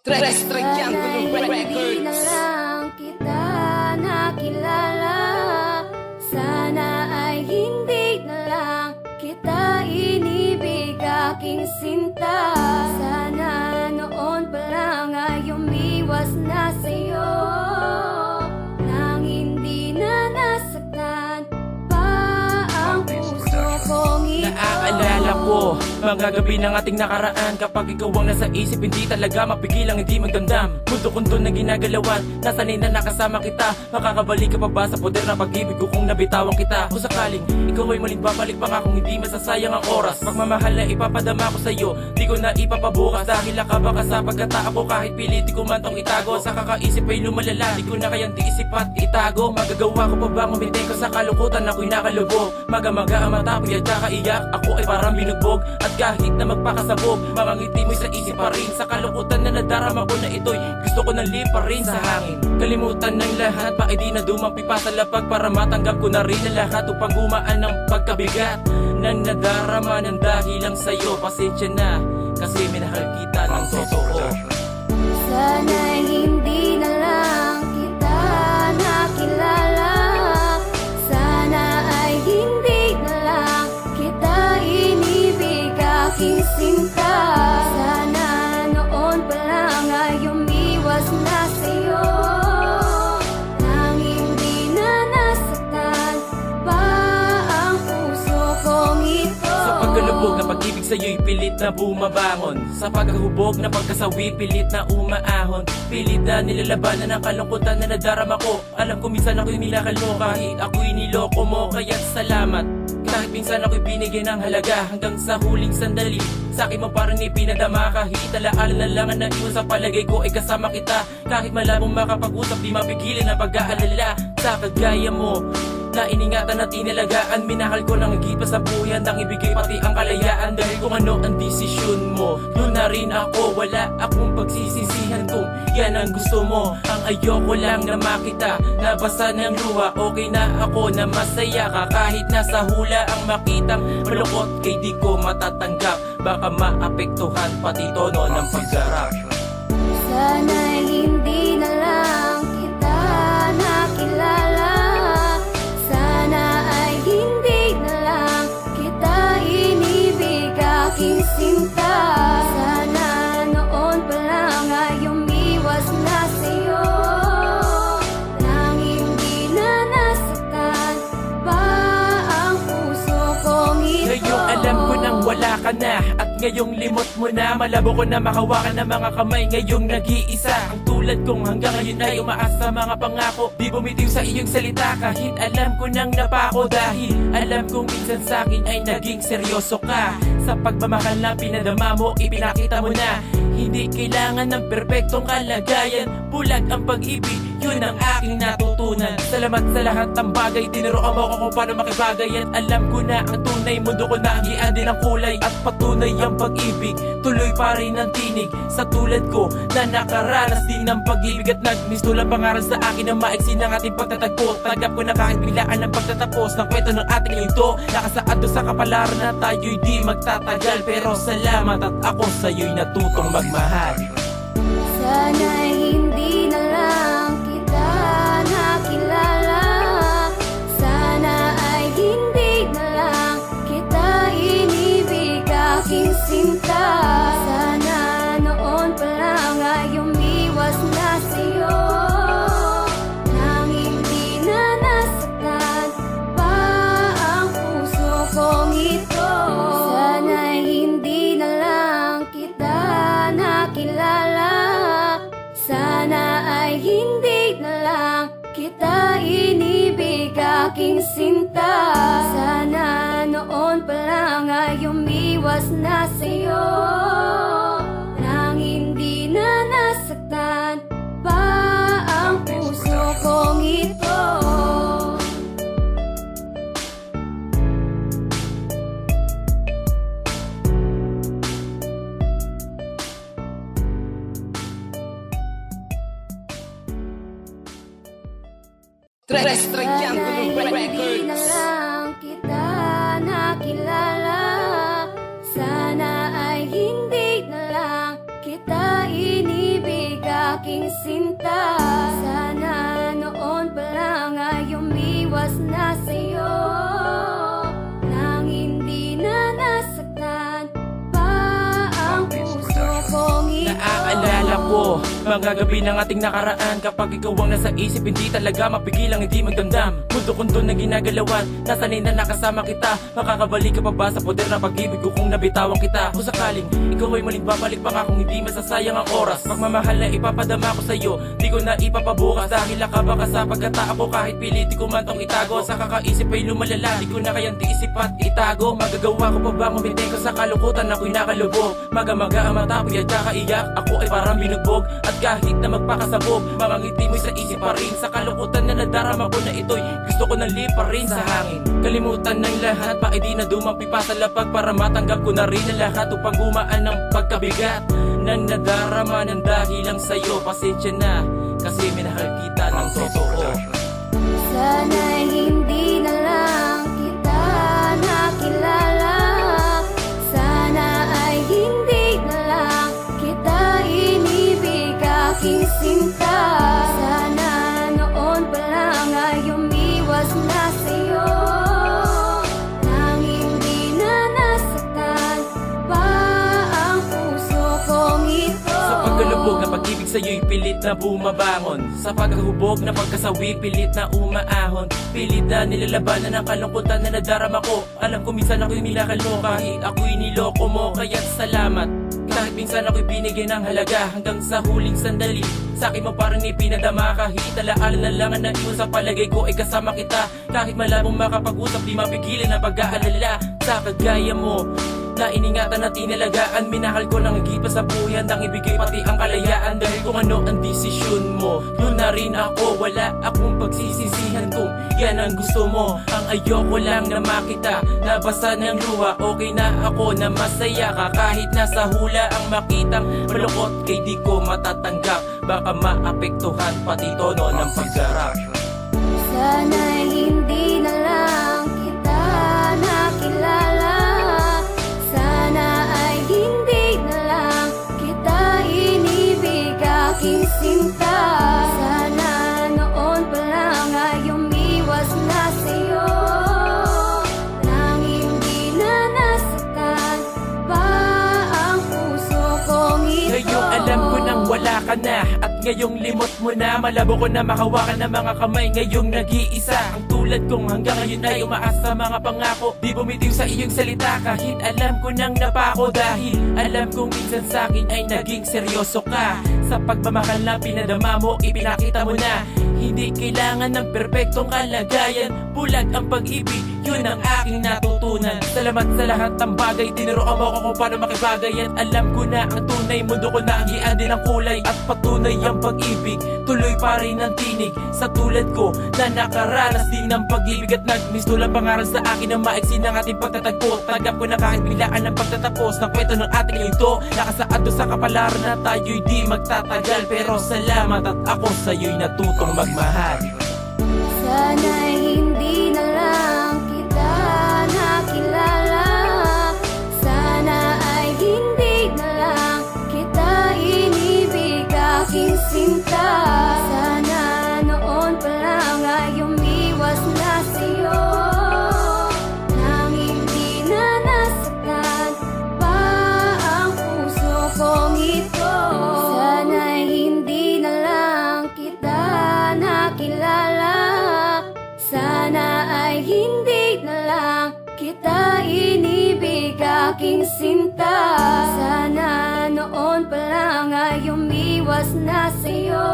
Tres Triangulo Hindi na Records. lang kita nakilala. Sana ay hindi na lang kita inibig, aking sinta. Sana noon pa lang ay umiwas na sa'yo, nang hindi na nasaktan pa ang puso kong ito. Naaalala ko mga gabi ng ating nakaraan. Kapag ikaw ang nasa isip, hindi talaga mapigilang hindi magdamdam. Mundo kong doon na ginagalawan, nasanay na nakasama kita. Makakabalik ka pa ba sa poder na pag-ibig ko kung nabitawan kita? Kung sakaling ikaw ay muling babalik pa nga, kung hindi masasayang ang oras. Pagmamahal na ipapadama ko sa'yo, di ko na ipapabukas. Dahil nakaba ka sa pagkatao ko, kahit piliti ko man tong itago. Sa kakaisip ay lumalala, di ko na kayang tiisip at itago. Magagawa ko pa ba ngumiti ko sa kalukutan, ako'y nakalubog. Maga-maga ang mata, puyat kakaiyak, ako ay parang binugbog. At kahit na magpakasabog, mga ngiti mo'y sa isip pa rin. Sa kalukutan na nadarama ko na ito'y gusto ko na lipa rin sa hangin. Kalimutan ng lahat, ba ay di na dumampi pa sa lapag para matanggap ko na rin na lahat upang gumaan ng pagkabigat ng nadarama ng dahil lang sa'yo. Pasensya na, kasi minahal kita ng totoo. Sana'y hindi na lang kita nakilala. Sana ay hindi na lang kita inibig, aking sinta. Sana noon pa lang ay umiwas na sa'yo, nang hindi na nasaktan pa ang puso kong ito. Sa pagkalubog na pag-ibig sa'yo'y pilit na bumabangon. Sa pagkahubog na pagkasawi, pilit na umaahon. Pilit na nilalabanan ng kalungkutan na nadarama ko. Alam ko minsan ako'y nilakalo, kahit ako'y niloko mo. Kaya't salamat, kahit minsan ako'y binigyan ng halaga. Hanggang sa huling sandali, sa'kin mo parang ipinadama. Kahit alaala na lang ang naiwan sa palagay ko ay kasama kita. Kahit malabong makapag-usap, di mapigilan ang pag-aalala. Sa kagaya mo na iningatan at inalagaan, minahal ko ng higit pa sa buhay, handang ibigay pati ang kalayaan. Dahil kung ano ang desisyon mo, yun na rin ako. Wala akong pagsisisihan kung yan ang gusto mo. Ang ayoko lang na makita nabasa ng luha. Okay na ako na masaya ka, kahit nasa hula ang makitang malungkot kay di ko matatanggap. Baka maapektuhan pati tono ng paggarap. Sana'y hindi na lang kita nakilala. Sana ay hindi na lang kita inibig, aking sinta. Sana noon pa lang ay umiwas na sa'yo, nang hindi na nasaktan pa ang puso kong ito. Ngayong alam ko nang wala ka na, at ngayong limot mo na. Malabo ko na makawakan ng mga kamay, ngayong nag-iisa. Ang tulad kong hanggang ngayon ay umaas sa mga pangako. Di bumitiw sa iyong salita kahit alam ko nang napako. Dahil alam kong minsan sa'kin ay naging seryoso ka. Sa pagmamahal na pinadama mo, ipinakita mo na hindi kailangan ng perpektong kalagayan. Bulag ang pag-ibig, yun ang aking natutunan. Salamat sa lahat ng bagay, tinuruan mo ako kung paano makibagay. At alam ko na ang tunay, mundo ko na ang din ang kulay. At patunay ang pag-ibig, tuloy pa rin ang tinig. Sa tulad ko na nakaranas din ng pag-ibig at nagmistulang pangaral sa akin na maiksi ng ating pagtatagpo. Tanggap ko na kahit biglaan ang pagtatapos ng kwento ng ating ito. Nakasaad doon sa kapalaran na tayo'y di magtatagal. Pero salamat at ako sa'yo'y natutong magmahal. Sana'y hindi na lang kita nakilala. Sana ay hindi na lang kita inibig, aking sinta. Sana noon pa lang ay umiwas na sa'yo, nang hindi na nasaktan pa ang puso kong ito. Sana'y hindi na lang kita nakilala. Sana ay hindi na lang kita inibig, aking sinta. Sana noon pa lang ay umiwas na sa'yo, nang hindi na nasaktan pa ang puso kong ito. Tres Sana'y Triangulo hindi na Records. lang kita nakilala. Sana ay hindi na lang kita inibig, aking sinta. Sana noon pa lang ay umiwas na sa'yo, nang hindi na nasaktan pa ang puso kong ito. Naaalala ko mga gabi ng ating nakaraan. Kapag ikaw ang nasa isip, hindi talaga mapigilang hindi magdamdam. Mundo-kundo na ginagalawan, nasanay na nakasama kita. Makakabalik ka pa ba sa poder na pag-ibig ko kung nabitawan kita? Kung sakaling ikaw ay muling babalik pa nga, kung hindi masasayang ang oras. Pagmamahal na ipapadama ko sa'yo, di ko na ipapabukas. Dahil nakaba ka sa pagkatao ko, kahit piliti ko man tong itago. Sa kakaisip ay lumalala, di ko na kayang tiisip at itago. Magagawa ko pa ba ngumiti ko sa kalukutan, ako'y nakalubog. Maga-maga ang mata ko, at kakaiyak, ako ay parang binugbog. At kahit na magpakasabog, mga ngiti mo'y sa isip pa rin. Sa kalukutan na nadarama ko na ito'y gusto ko na lipa rin sa hangin. Kalimutan ng lahat, pa di na dumampi pa sa lapag, para matanggap ko na rin ang lahat upang gumaan ng pagkabigat nang nadarama ng dahilang sa'yo. Pasensya na kasi minahal kita ng totoo. Sana'y hindi na lang kita nakilala. Sana ay hindi na lang kita inibig, aking sinta. Sana noon pa lang ay umiwas na sa'yo, nang hindi na nasaktan pa ang puso kong ito. Sa pagkalubog na pag-ibig sa'yo'y pilit na bumabangon. Sa pagkahubog na pagkasawi, pilit na umaahon. Pilit na nilalabanan ng kalungkutan na nadarama ko. Alam ko minsan ako'y nilakalo, kahit ako'y niloko mo. Kaya't salamat, kahit minsan ako'y binigyan ng halaga. Hanggang sa huling sandali, sa'kin mo parang ipinadama. Kahit alaala na lang na iwan sa palagay ko ay kasama kita. Kahit malabong makapag-usap, di mapigilan ang pag-aalala. Sa kagaya mo na iningatan at inalagaan, minahal ko ng higit pa sa buyan, nang ibigay pati ang kalayaan. Dahil kung ano ang desisyon mo, yun na rin ako. Wala akong pagsisisihan kung yan ang gusto mo. Ang ayoko lang na makita nabasa ng luha. Okay na ako na masaya ka, kahit nasa hula ang makitang malungkot, kay di ko matatanggap. Baka maapektuhan pati tono ng paggarap. Sana'y hindi na lang kita nakilala. Sana ay hindi na lang kita inibig, aking sinta. Sana noon pa lang ay umiwas na sa'yo, nang hindi na nasaktan pa ang puso kong ito. Ngayong alam ko nang wala ka na, at ngayong limot mo na. Malabo ko na makawakan ng mga kamay, ngayong nag-iisa. Ang tulad kong hanggang ngayon ay umaas sa mga pangako. Di bumitiw sa iyong salita kahit alam ko nang napako. Dahil alam kong minsan sa'kin ay naging seryoso ka. Sa pagmamahal na pinadama mo, ipinakita mo na hindi kailangan ng perpektong kalagayan. Bulag ang pag-ibig, yun ang aking natutunan. Salamat sa lahat ng bagay, tinuruan mo ko kung paano makibagay. At alam ko na ang tunay, mundo ko na ang gian din ang kulay. At patunay ang pag-ibig, tuloy pa rin ang tinig. Sa tulad ko na nakaranas din ng pag-ibig, at nagmisto lang pangaral sa akin na maiksi ng ating pagtatagpo. Tagap ko na kahit biglaan ang pagtatapos ng kwento ng ating ito. Nakasaad doon sa kapalaran na tayo'y di magtatagal. Pero salamat at ako sa'yo'y natutong magmahal. Sana'y hindi na lang kita nakilala. Sana ay hindi na lang kita inibig, aking sinta. Sana noon pa lang ay umiwas na sa'yo, nang hindi na nasaktan pa ang puso kong ito. Sana'y hindi na lang kita nakilala. Sana ay hindi na lang kita inibig, aking sinta. Sana noon pa lang ay umiwas na sa'yo,